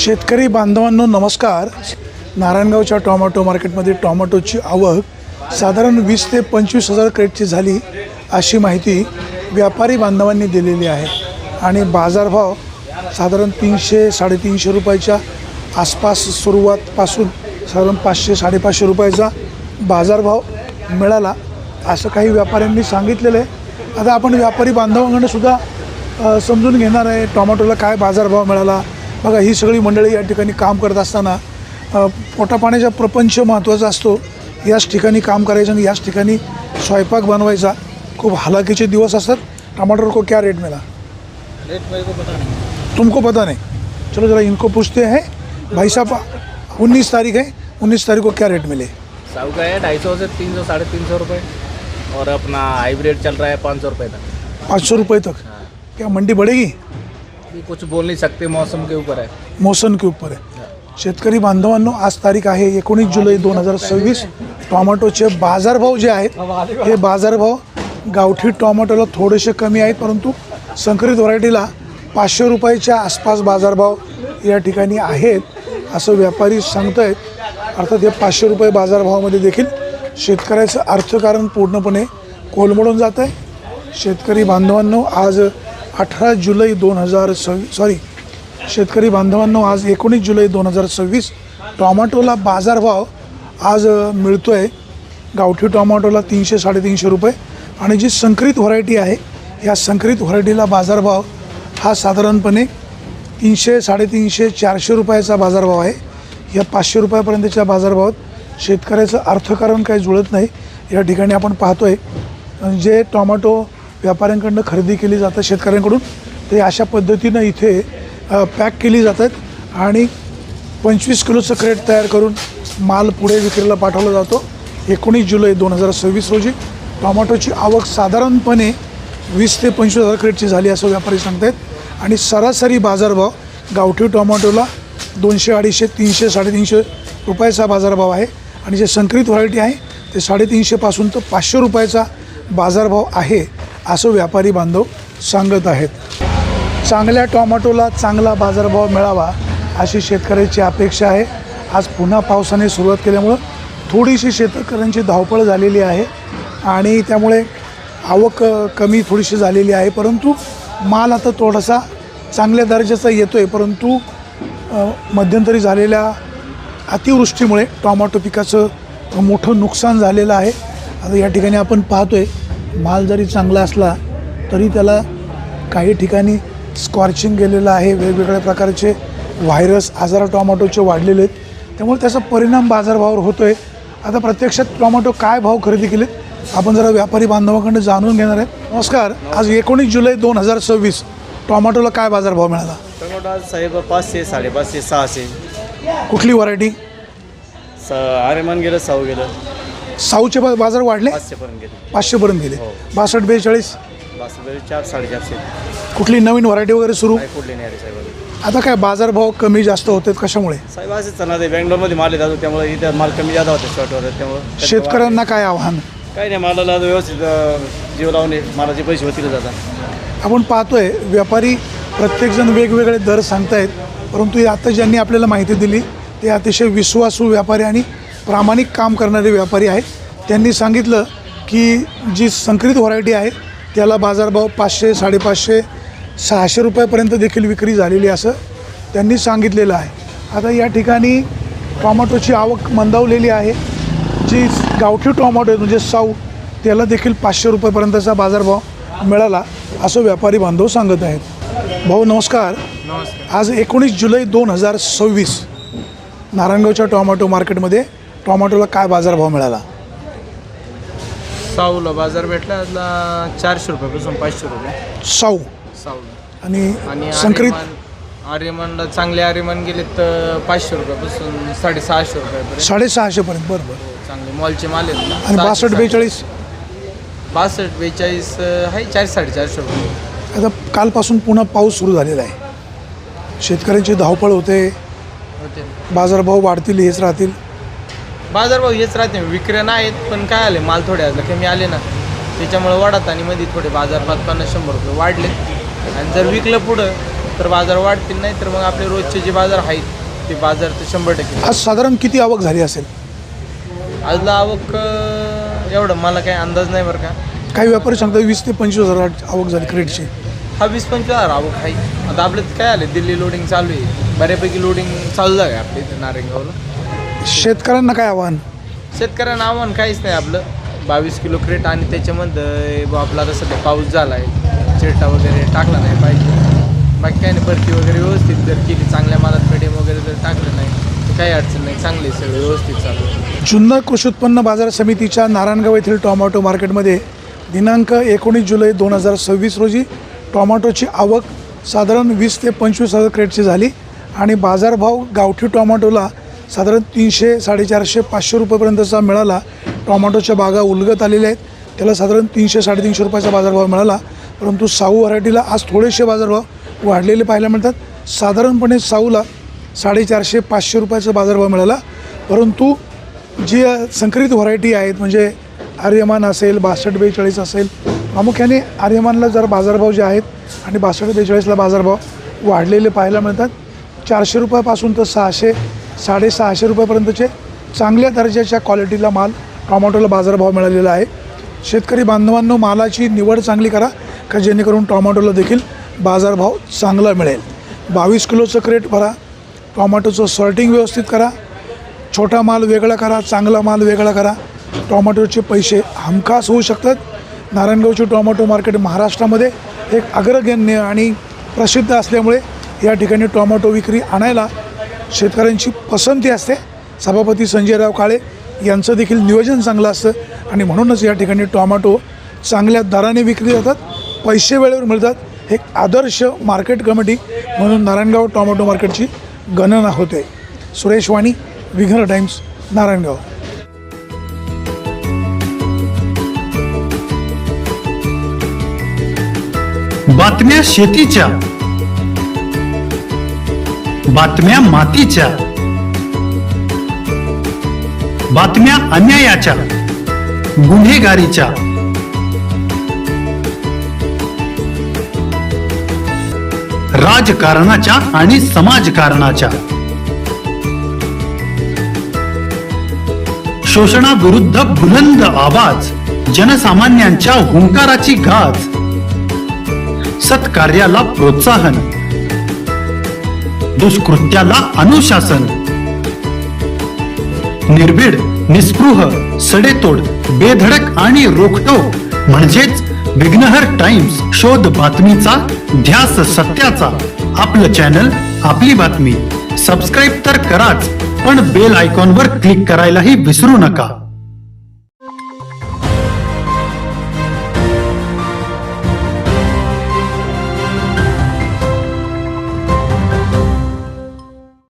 शेतकरी बांधवांनो नमस्कार। नारायणगावच्या टोमॅटो मार्केटमध्ये टोमॅटोची आवक साधारण 20 ते 25 हजार क्रेटची झाली अशी माहिती व्यापारी बांधवांनी दिलेली आहे आणि बाजारभाव साधारण 300-350 रुपयाच्या आसपास सुरुवातपासून साधारण 500-550 रुपयाचा बाजारभाव मिळाला असं काही व्यापाऱ्यांनी सांगितलेलं आहे। आता आपण व्यापारी बांधवांकडून सुद्धा समजून घेणार आहे टोमॅटोला काय बाजारभाव मिळाला। बघा ही सगळी मंडळी या ठिकाणी काम करत असताना पोटापाण्याचा प्रपंच महत्त्वाचा असतो। याच ठिकाणी काम करायचं आणि याच ठिकाणी स्वयंपाक बनवायचा। खूब हालाकीचे दिवस असतात। टमाटर को क्या रेट मिला? रेट मेरे को पता नहीं। तुमको पता नहीं? चलो ज़रा इनको पूछते हैं। भाई साहब 19 तारीख है, 19 तारीख को क्या रेट मिले? साहू का है 250 से 300 350 रुपये और अपना हाइब्रिड चल रहा है 500 रुपये तक। 500 रुपये तक। हाँ। क्या मंडी बढ़ेगी? अभी कुछ बोल नहीं सकते, मौसम के ऊपर है। मौसम के ऊपर है। शेतकरी बांधवांनो आज तारीख आहे 19 जुलै 2026। टोमॅटोचे बाजारभाव जे आहेत हे बाजारभाव गावठी टोमॅटोला थोडेसे कमी आहेत, परंतु संकरित व्हरायटीला 500 रुपयाच्या आसपास बाजारभाव या ठिकाणी आहेत असं व्यापारी सांगत आहेत। अर्थात हे 500 रुपये बाजारभावामध्ये देखील शेतकऱ्याचं अर्थकारण पूर्णपणे कोलमडून जात आहे। शेतकरी बांधवांनो आज 18 जुलै 2026 शेतकरी बांधवांनो आज 19 जुलै 2026 टोमॅटोला बाजारभाव आज मिळतो आहे। गावठी टोमॅटोला 300-350 रुपये आणि जी संकरित व्हरायटी आहे या संकरित व्हरायटीला बाजारभाव हा साधारणपणे 300-350-400 रुपयाचा बाजारभाव आहे। या 500 रुपयापर्यंतच्या बाजारभावात शेतकऱ्याचं अर्थकारण काही जुळत नाही। या ठिकाणी आपण पाहतो आहे जे टोमॅटो व्यापाऱ्यांकडून खरेदी केली जातात शेतकऱ्यांकडून ते अशा पद्धतीनं इथे पॅक केली जातात आणि 25 किलोचं क्रेट तयार करून माल पुढे विक्रीला पाठवला जातो। 19 जुलै 2026 रोजी टोमॅटोची आवक साधारणपणे 20 ते 25 हजार क्रेटची झाली असं व्यापारी सांगतात आणि सरासरी बाजारभाव गावठी टोमॅटोला 200-250-300-350 रुपयाचा बाजारभाव आहे आणि जे संकरित व्हरायटी आहे ते 350 पासून तर 500 रुपयाचा बाजारभाव आहे असं व्यापारी बांधव सांगत आहेत। चांगल्या टोमॅटोला चांगला बाजारभाव मिळावा अशी शेतकऱ्याची अपेक्षा आहे। आज पुन्हा पावसाने सुरुवात केल्यामुळं थोडीशी शेतकऱ्यांची धावपळ झालेली आहे आणि त्यामुळे आवक कमी थोडीशी झालेली आहे, परंतु माल आता थोडासा चांगल्या दर्जाचा येतो आहे। परंतु मध्यंतरी झालेल्या अतिवृष्टीमुळे टोमॅटो पिकाचं मोठं नुकसान झालेलं आहे। आता या ठिकाणी आपण पाहतो आहे माल जरी चांगला असला तरी त्याला काही ठिकाणी स्कॉर्चिंग गेलेलं आहे। वेगवेगळ्या प्रकारचे व्हायरस आजार टोमॅटोचे वाढलेले आहेत, त्यामुळे त्याचा परिणाम बाजारभावावर होतो आहे। आता प्रत्यक्षात टोमॅटो काय भाव खरेदी केले आपण जरा व्यापारी बांधवांकडून जाणून घेणार आहे। नमस्कार। आज 19 जुलै 2026 टोमॅटोला काय बाजारभाव मिळाला? टोमॅटो आज साहेब 500, 550, 600। कुठली व्हरायटी? आर्यमान गेलं, साऊ गेलं। साऊचे बाजार वाढले 500 पर्यंत गेले। 500 पर्यंत गेले। हो। 62-42 400-450। कुठली नवीन व्हरायटी वगैरे सुरू? काय कुठले नाही साहेब। आता काय बाजारभाव कमी जास्त होतात कशामुळे? साहेब असंच चालणार आहे, बँगलोरमध्ये माल येतात त्यामुळे इथे माल कमी जादा होते शॉर्टवर, त्यामुळे शेतकऱ्यांना काय आव्हान? काही नाही, मालाला व्यवस्थित जीव लावणे, मालाचे पैसे होतील जातात। आपण पाहतोय व्यापारी प्रत्येकजण वेगवेगळे दर सांगतायत, परंतु आता ज्यांनी आपल्याला माहिती दिली ते अतिशय विश्वासू व्यापारी आणि प्रामाणिक काम करणारे व्यापारी आहेत। त्यांनी सांगितलं की जी संकरित व्हरायटी आहे त्याला बाजारभाव 500, 550, 600 रुपयापर्यंत देखील विक्री झालेली असं त्यांनी सांगितलेलं आहे। आता या ठिकाणी टोमॅटोची आवक मंदावलेली आहे। जी गावठी टोमॅटो म्हणजे साऊ त्याला देखील 500 रुपयापर्यंतचा बाजारभाव मिळाला असं व्यापारी बांधव सांगत आहेत। भाऊ नमस्कार। नमस्कार। आज 19 जुलै 2026 नारायणगावच्या टोमॅटो मार्केटमध्ये टोमॅटोला काय बाजारभाव मिळाला? साऊला बाजार भेटला आजला 400 रुपयापासून 500 रुपये साऊ साऊला। आणि संकरित आर्यमनला चांगले आर्यमन गेले तर 500 रुपयापासून 650 रुपयापर्यंत 650 पर्यंत। बरोबर। चांगले मॉलचे माल आहेत आणि 62-42 62-42 आहे 400-450 रुपये। आता कालपासून पुन्हा पाऊस सुरू झालेला आहे, शेतकऱ्यांची धावपळ होते, बाजारभाव वाढतील हेच राहतील? बाजारभाव हेच राहते, विक्र्या नाहीत पण काय आले माल थोडे आज कमी आले ना त्याच्यामुळे वाढत आणि मध्ये थोडे बाजार 50-100 रुपये वाढले आणि जर विकलं पुढं तर बाजार वाढतील, नाही तर मग आपले रोजचे जे बाजार आहेत ते बाजार तर 100%. आज साधारण किती आवक झाली असेल? आजला आवक एवढं मला काही अंदाज नाही बरं का. काही व्यापारी सांगतात 20 ते 25 हजार आवक झाली क्रेटची. हा 20-25 हजार आवक आहे. आता आपल्यात काय आले, दिल्ली लोडिंग चालू आहे, बऱ्यापैकी लोडिंग चालू आहे आपल्या इथे नारायणगावला. शेतकऱ्यांना काय आव्हान? शेतकऱ्यांना आव्हान काहीच नाही आपलं. 22 किलो क्रेट आणि त्याच्यामध्ये आपला आता सध्या पाऊस झाला आहे, चिरटा वगैरे टाकला नाही पाहिजे. बाकी काही नाही, भरती वगैरे व्यवस्थित जर केली, चांगल्या मालात मीडियम वगैरे जर टाकलं नाही तर काही अडचण नाही, चांगले सगळे व्यवस्थित चालू आहे. जुन्नर कृषी उत्पन्न बाजार समितीच्या नारायणगाव येथील टोमॅटो मार्केटमध्ये दिनांक 19 जुलै 2026 रोजी टोमॅटोची आवक साधारण 20 ते 25 हजार क्रेटची झाली आणि बाजारभाव गावठी टोमॅटोला साधारण 300, 450, 500 रुपयेपर्यंतचा मिळाला. टोमॅटोच्या बागा उलगत आलेल्या आहेत, त्याला साधारण 300, 350 रुपयाचा बाजारभाव मिळाला. परंतु साऊ व्हरायटीला आज थोडेसे बाजारभाव वाढलेले पाहायला मिळतात. साधारणपणे साऊला 450, 500 रुपयाचा बाजारभाव मिळाला. परंतु जी संकरित व्हरायटी आहेत, म्हणजे आर्यमान असेल, 62-42 असेल, प्रामुख्याने आर्यमानला जर बाजारभाव जे आहेत आणि 62-42ला बाजारभाव वाढलेले पाहायला मिळतात. 400 रुपयापासून तर 600, 650 रुपयापर्यंतचे चांगल्या दर्जाच्या क्वालिटीला माल टोमॅटोला बाजारभाव मिळालेला आहे. शेतकरी बांधवांनो, मालाची निवड चांगली करा का जेणेकरून टोमॅटोला देखील बाजारभाव चांगला मिळेल. 22 किलोचं क्रेट भरा, टोमॅटोचं सॉर्टिंग व्यवस्थित करा, छोटा माल वेगळा करा, चांगला माल वेगळा करा. टोमॅटोचे पैसे हमखास होऊ शकतात. नारायणगावची टोमॅटो मार्केट महाराष्ट्रामध्ये एक अग्रगण्य आणि प्रसिद्ध असल्यामुळे या ठिकाणी टोमॅटो विक्री आणायला शेतकऱ्यांची पसंती असते. सभापती संजयराव काळे यांचं देखील नियोजन चांगलं असतं आणि म्हणूनच या ठिकाणी टोमॅटो चांगल्या दराने विक्री जातात, पैसे वेळेवर मिळतात. एक आदर्श मार्केट कमिटी म्हणून नारायणगाव टोमॅटो मार्केटची गणना होते. सुरेश वाणी, विघ्न टाइम्स, नारायणगाव. बातम्या शेतीच्या, बातम्या मातीच्या, बातम्या अन्यायाच्या, गुन्हेगारीच्या, राजकारणाच्या आणि समाजकारणाच्या, शोषणाविरुद्ध बुलंद आवाज, जनसामान्यांच्या हुंकाराची गाज, सत्कार्याला प्रोत्साहन, दुष्कृत्याला अनुशासन, निर्भीड, निस्पृह, सडेतोड, बेधडक आणि रोखटोक म्हणजेच विघ्नहर टाइम्स. शोध बातमीचा, ध्यास सत्याचा. आपलं चॅनल, आपली बातमी. सबस्क्राईब तर कराच, पण बेल आयकॉनवर क्लिक करायलाही विसरू नका.